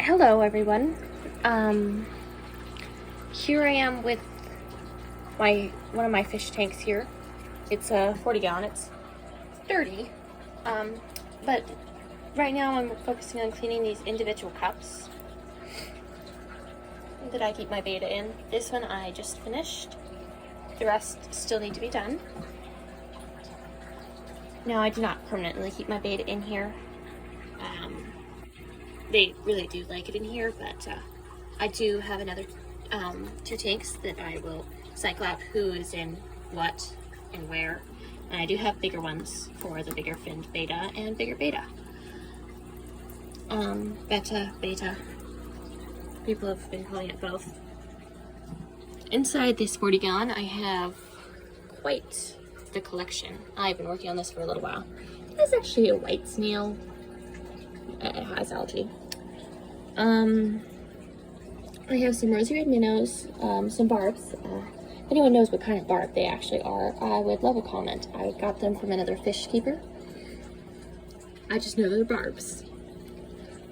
Hello everyone. Here I am with one of my fish tanks here. It's a 40 gallon, it's dirty. But right now I'm focusing on cleaning these individual cups that I keep my betta in. This one I just finished. The rest still need to be done. Now I do not permanently keep my betta in here. They really do like it in here, but I do have another two tanks that I will cycle out who is in what and where. And I do have bigger ones for the bigger finned betta and bigger betta. Betta. People have been calling it both. Inside this 40 gallon, I have quite the collection. I've been working on this for a little while. It's actually a white snail. It has algae. I have some rosy red minnows, some barbs. If anyone knows what kind of barb they actually are, I would love a comment. I got them from another fish keeper. I just know they're barbs.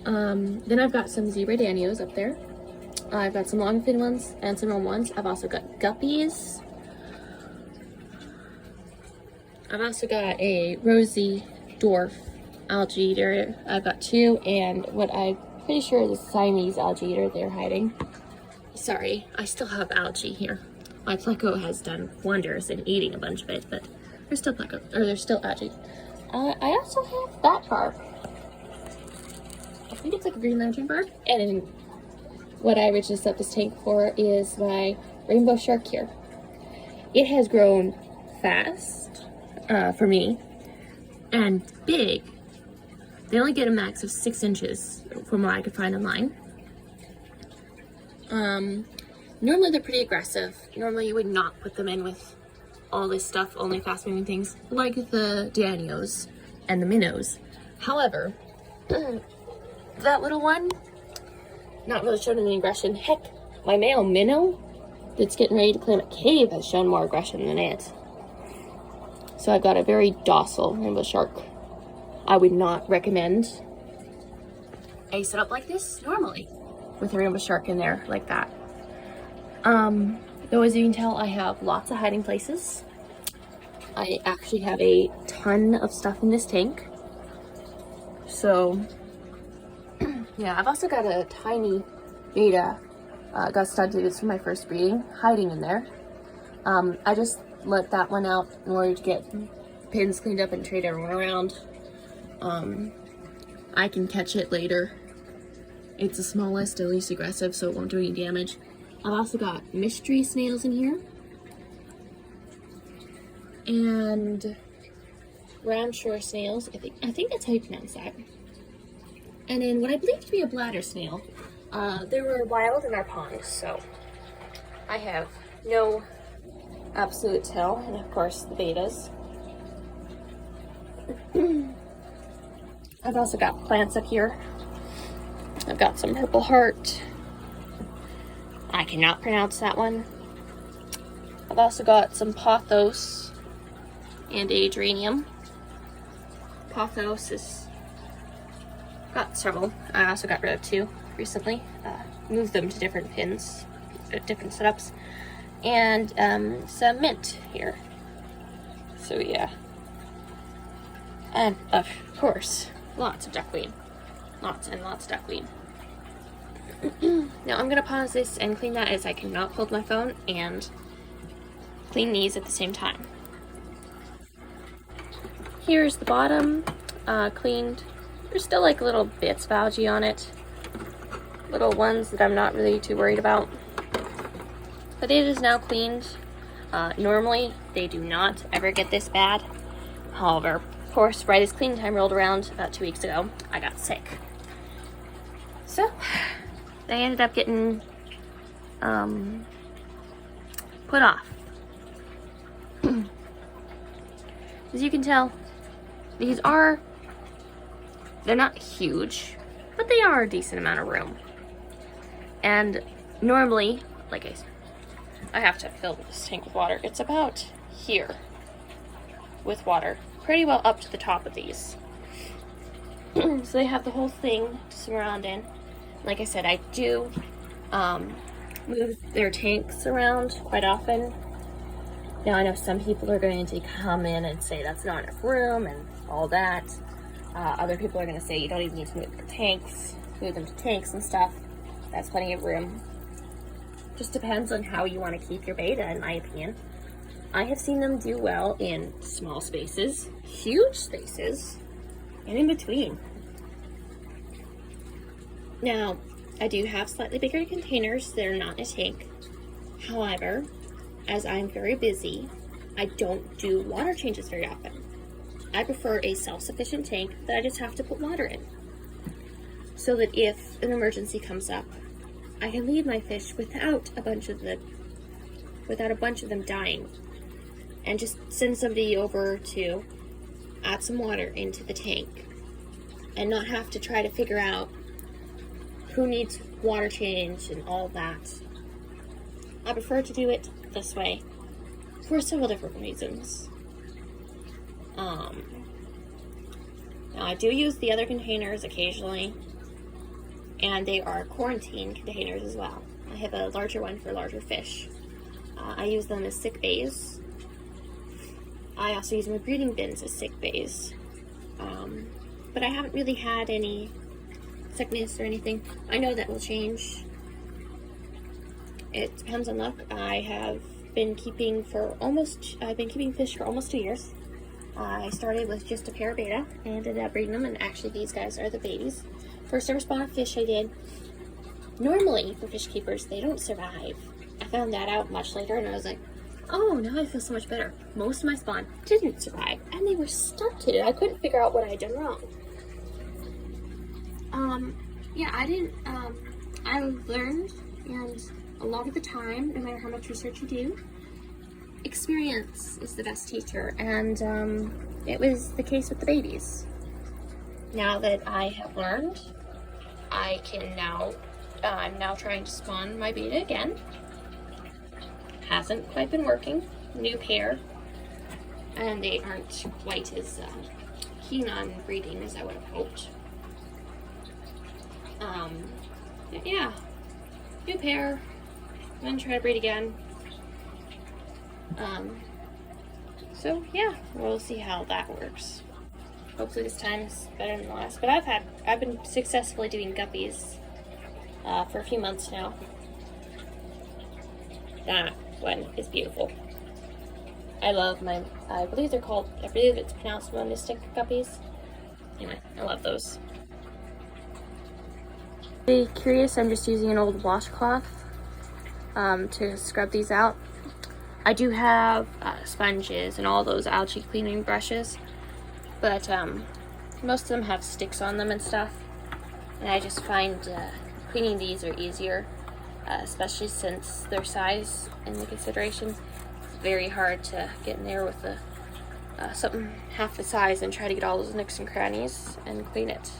Then I've got some zebra danios up there. I've got some long fin ones and some round ones. I've also got guppies. I've also got a rosy dwarf algae eater. I've got two, and what I'm pretty sure is a Siamese algae eater they're hiding. Sorry, I still have algae here. My pleco has done wonders in eating a bunch of it, but there's still pleco, or there's still algae. I also have that barb. I think it's like a green lantern barb. And then what I originally set this tank for is my rainbow shark here. It has grown fast for me and big. They only get a max of 6 inches from what I could find online. Normally they're pretty aggressive. Normally you would not put them in with all this stuff, only fast moving things like the danios and the minnows. However, that little one, not really showing any aggression. Heck, my male minnow that's getting ready to climb a cave has shown more aggression than it. So I've got a very docile rainbow shark. I would not recommend a setup like this normally with a rainbow shark in there like that. Though as you can tell, I have lots of hiding places. I actually have a ton of stuff in this tank. So yeah, I've also got a tiny betta, got stunted. It's from my first breeding, hiding in there. I just let that one out in order to get pins cleaned up and trade everyone around. I can catch it later. It's the smallest and least aggressive, so it won't do any damage. I've also got mystery snails in here. And round shore snails. I think that's how you pronounce that. And then what I believe to be a bladder snail. They were wild in our pond, so I have no absolute tell. And of course the bettas. I've also got plants up here. I've got some purple heart. I cannot pronounce that one. I've also got some pothos and adrenium. Pothos is got several. I also got rid of 2 recently. Moved them to different pins, different setups, and some mint here. So yeah, and of course lots of duckweed, lots and lots of duckweed. Now I'm gonna pause this and clean that, as I cannot hold my phone and clean these at the same time. Here's the bottom, cleaned. There's still like little bits of algae on it, little ones that I'm not really too worried about, but it is now cleaned. Normally they do not ever get this bad. However, of course, right as clean time rolled around about 2 weeks ago, I got sick. So they ended up getting put off. As you can tell, they're not huge, but they are a decent amount of room. And normally, like I have to fill this tank with water. It's about here with water, pretty well up to the top of these. So they have the whole thing to swim around in. like I said, I do move their tanks around quite often. Now I know some people are going to come in and say that's not enough room and all that. Other people are going to say you don't even need to move their tanks, move them to tanks and stuff. That's plenty of room. Just depends on how you want to keep your betta, in my opinion. I have seen them do well in small spaces, huge spaces, and in between. Now, I do have slightly bigger containers that are not in a tank. However, as I'm very busy, I don't do water changes very often. I prefer a self-sufficient tank that I just have to put water in, so that if an emergency comes up, I can leave my fish without a bunch of them dying, and just send somebody over to add some water into the tank, and not have to try to figure out who needs water change and all that. I prefer to do it this way for several different reasons. Now I do use the other containers occasionally, and they are quarantine containers as well. I have a larger one for larger fish. I use them as sick bays. I also use my breeding bins as sick bays. But I haven't really had any sickness or anything. I know that will change. It depends on luck. I've been keeping fish for almost 2 years. I started with just a pair of betta and ended up breeding them, and actually these guys are the babies. First ever spawn of fish I did. Normally, for fish keepers, they don't survive. I found that out much later, and I was like, oh, now I feel so much better. Most of my spawn didn't survive, and they were stunted. I couldn't figure out what I had done wrong. I learned, and a lot of the time, no matter how much research you do, experience is the best teacher, and it was the case with the babies. Now that I have learned, I'm now trying to spawn my betta again. Hasn't quite been working. New pair, and they aren't quite as keen on breeding as I would have hoped. Yeah, new pair. I'm gonna try to breed again. So yeah, we'll see how that works. Hopefully this time is better than the last. But I've been successfully doing guppies for a few months now. That one is beautiful. I believe it's pronounced monistic guppies. Anyway, I love those. If you're curious, I'm just using an old washcloth to scrub these out. I do have sponges and all those algae cleaning brushes, but most of them have sticks on them and stuff, and I just find cleaning these are easier, especially since their size and the consideration. It's very hard to get in there with something half the size and try to get all those nooks and crannies and clean it.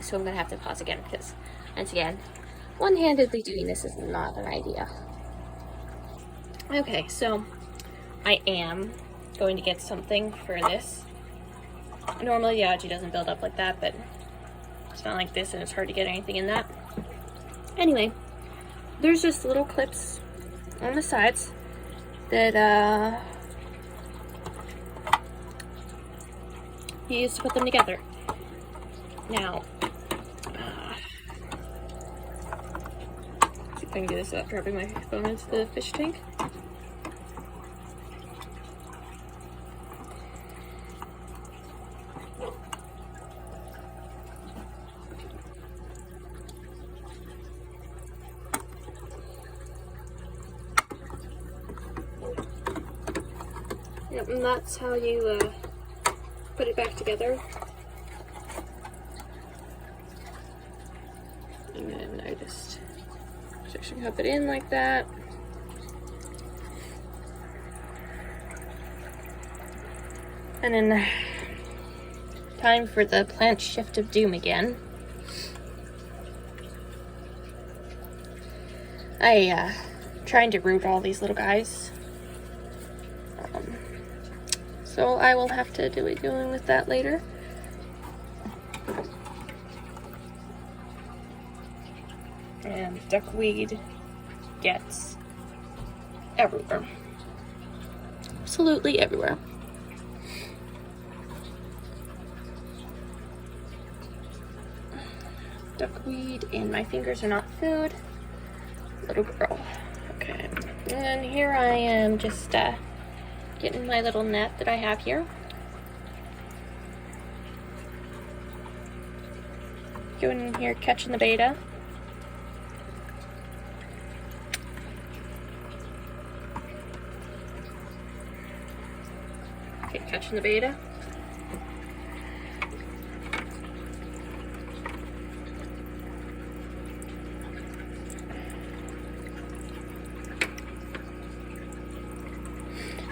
So I'm gonna have to pause again because, once again, one-handedly doing this is not an idea. Okay, so I am going to get something for this. Normally the algae doesn't build up like that, but it's not like this and it's hard to get anything in that. Anyway, there's just little clips on the sides that you use to put them together. Now, see if I can do this without dropping my phone into the fish tank. Yep, and that's how you put it back together. And then I just cup it in like that. And then time for the plant shift of doom again. Trying to root all these little guys. So I will have to be dealing with that later. And duckweed gets everywhere. Absolutely everywhere. Duckweed and my fingers are not food. Little girl. Okay. And here I am just getting my little net that I have here. Going in here, catching the betta. Okay, catching the betta.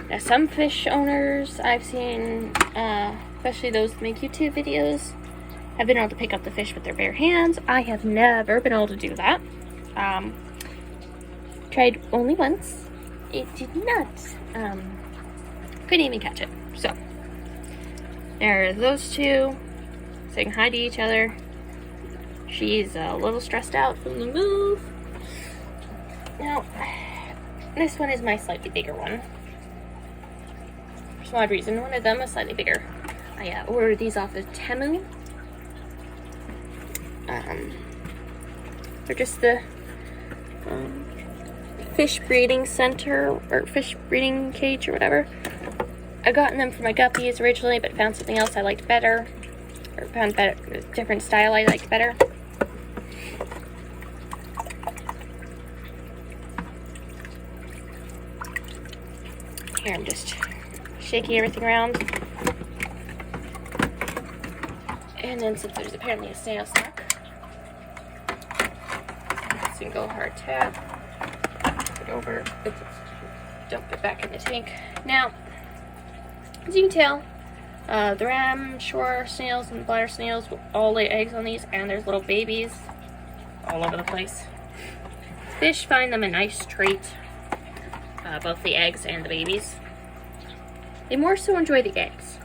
Now, some fish owners I've seen, especially those that make YouTube videos, have been able to pick up the fish with their bare hands. I have never been able to do that. Tried only once. It did not. Couldn't even catch it. So, there are those two saying hi to each other. She's a little stressed out from the move. Now, this one is my slightly bigger one. For some odd reason, one of them is slightly bigger. I ordered these off of Temu. They're just the fish breeding center or fish breeding cage or whatever. I gotten them for my guppies originally, but found something else I liked better, or found better, a different style I liked better. Here I'm just shaking everything around, and then since there's apparently a snail stuck, single hard tap, put it over, dump it back in the tank. Now, as you can tell, the ram shore snails and the bladder snails will all lay eggs on these, and there's little babies all over the place. Fish find them a nice treat, both the eggs and the babies. They more so enjoy the eggs.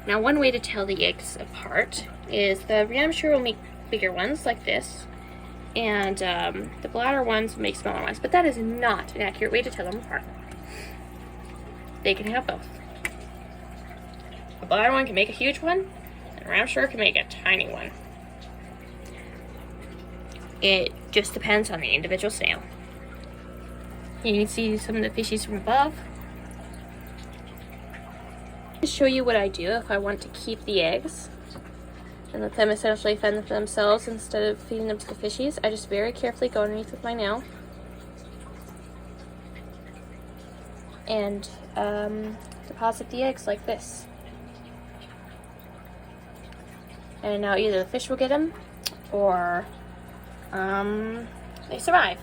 Now, one way to tell the eggs apart is the ram shore will make bigger ones like this, and the bladder ones make smaller ones, but that is not an accurate way to tell them apart. They can have both. A bladder one can make a huge one, and a ram shore can make a tiny one. It just depends on the individual snail. You can see some of the fishies from above. To show you what I do if I want to keep the eggs and let them essentially fend them for themselves instead of feeding them to the fishies, I just very carefully go underneath with my nail and deposit the eggs like this. And now either the fish will get them or they survive.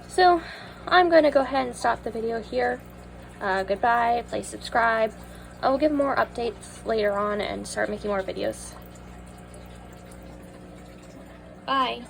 So I'm going to go ahead and stop the video here. Goodbye, please subscribe. I will give more updates later on and start making more videos. Bye.